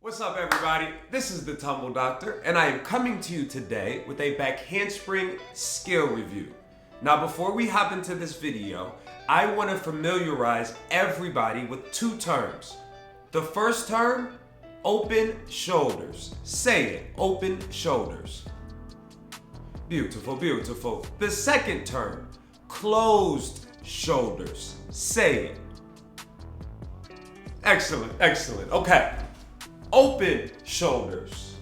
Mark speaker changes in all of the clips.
Speaker 1: What's up, everybody? This is the Tumble Doctor, and I am coming to you today with a back handspring skill review. Now, before we hop into this video, I want to familiarize everybody with two terms. The first term, open shoulders. Say it, open shoulders. Beautiful, beautiful. The second term, closed shoulders. Say it. Excellent, excellent. Okay. Open shoulders.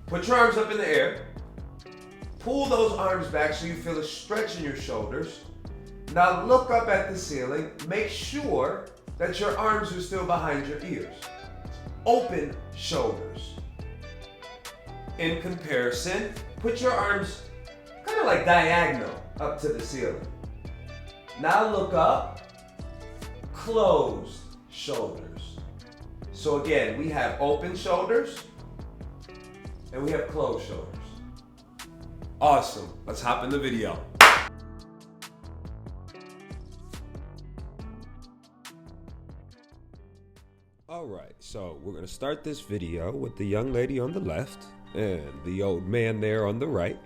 Speaker 1: Put your arms up in the air. Pull those arms back so you feel a stretch in your shoulders. Now look up at the ceiling. Make sure that your arms are still behind your ears. Open shoulders. In comparison, put your arms kind of like diagonal up to the ceiling. Now look up. Closed shoulders. So again, we have open shoulders and we have closed shoulders. Awesome. Let's hop in the video. All right, so we're gonna start this video with the young lady on the left and the old man there on the right.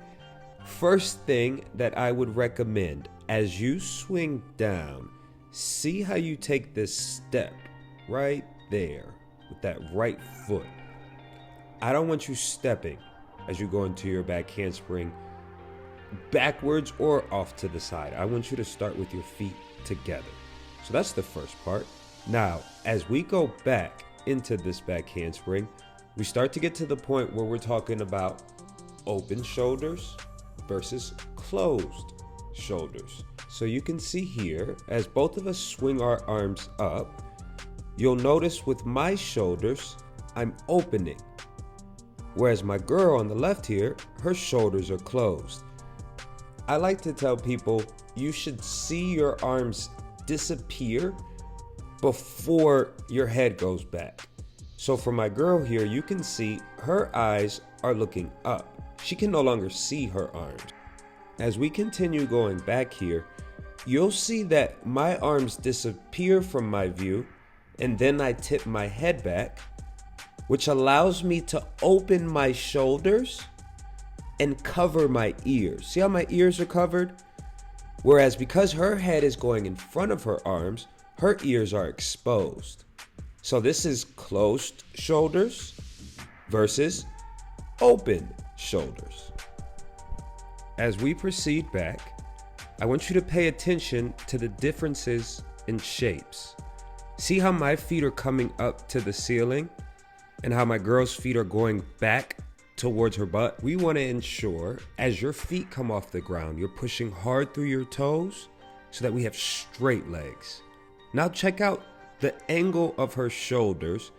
Speaker 1: First thing that I would recommend, as you swing down, see how you take this step right there with that right foot. I don't want you stepping as you go into your back handspring backwards or off to the side. I want you to start with your feet together. So that's the first part. Now, as we go back into this back handspring, we start to get to the point where we're talking about open shoulders versus closed shoulders. So you can see here, as both of us swing our arms up, you'll notice with my shoulders, I'm opening. Whereas my girl on the left here, her shoulders are closed. I like to tell people you should see your arms disappear before your head goes back. So for my girl here, you can see her eyes are looking up. She can no longer see her arms. As we continue going back here, you'll see that my arms disappear from my view, and then I tip my head back, which allows me to open my shoulders and cover my ears. See how my ears are covered? Whereas because her head is going in front of her arms, her ears are exposed. So this is closed shoulders versus open shoulders. As we proceed back, I want you to pay attention to the differences in shapes. See how my feet are coming up to the ceiling and how my girl's feet are going back towards her butt? We want to ensure as your feet come off the ground, you're pushing hard through your toes so that we have straight legs. Now check out the angle of her shoulders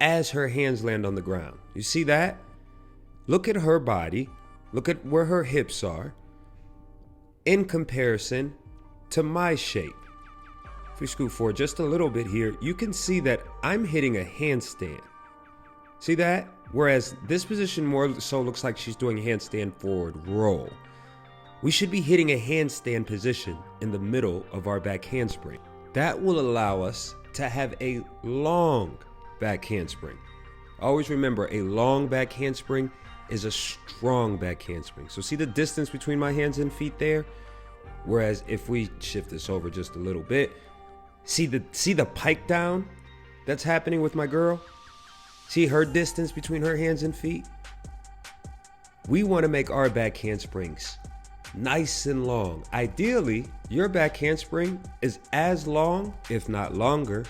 Speaker 1: as her hands land on the ground. You see that? Look at her body. Look at where her hips are in comparison to my shape. If we scoot forward just a little bit here, you can see that I'm hitting a handstand. See that? Whereas this position more so looks like she's doing a handstand forward roll. We should be hitting a handstand position in the middle of our back handspring. That will allow us to have a long back handspring. Always remember, a long back handspring is a strong back handspring. So see the distance between my hands and feet there? Whereas if we shift this over just a little bit, see the pike down that's happening with my girl? See her distance between her hands and feet? We want to make our back handsprings nice and long. Ideally, your back handspring is as long, if not longer,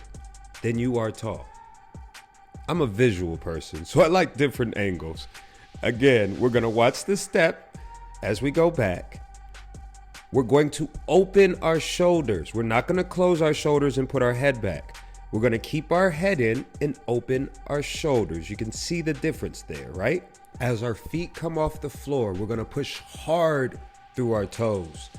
Speaker 1: than you are tall. I'm a visual person, so I like different angles. Again, we're going to watch the step as we go back. We're going to open our shoulders. We're not going to close our shoulders and put our head back. We're going to keep our head in and open our shoulders. You can see the difference there, right? As our feet come off the floor, we're going to push hard through our toes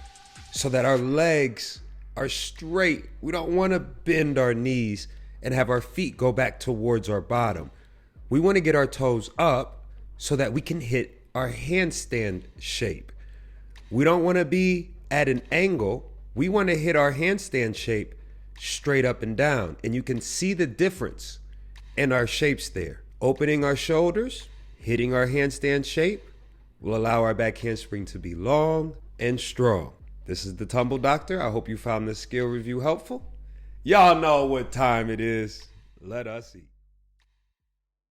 Speaker 1: so that our legs are straight. We don't want to bend our knees and have our feet go back towards our bottom. We want to get our toes up so that we can hit our handstand shape. We don't want to be at an angle. We want to hit our handstand shape straight up and down. And you can see the difference in our shapes there. Opening our shoulders, hitting our handstand shape will allow our back handspring to be long and strong. This is the Tumble Doctor. I hope you found this skill review helpful. Y'all know what time it is. Let us eat.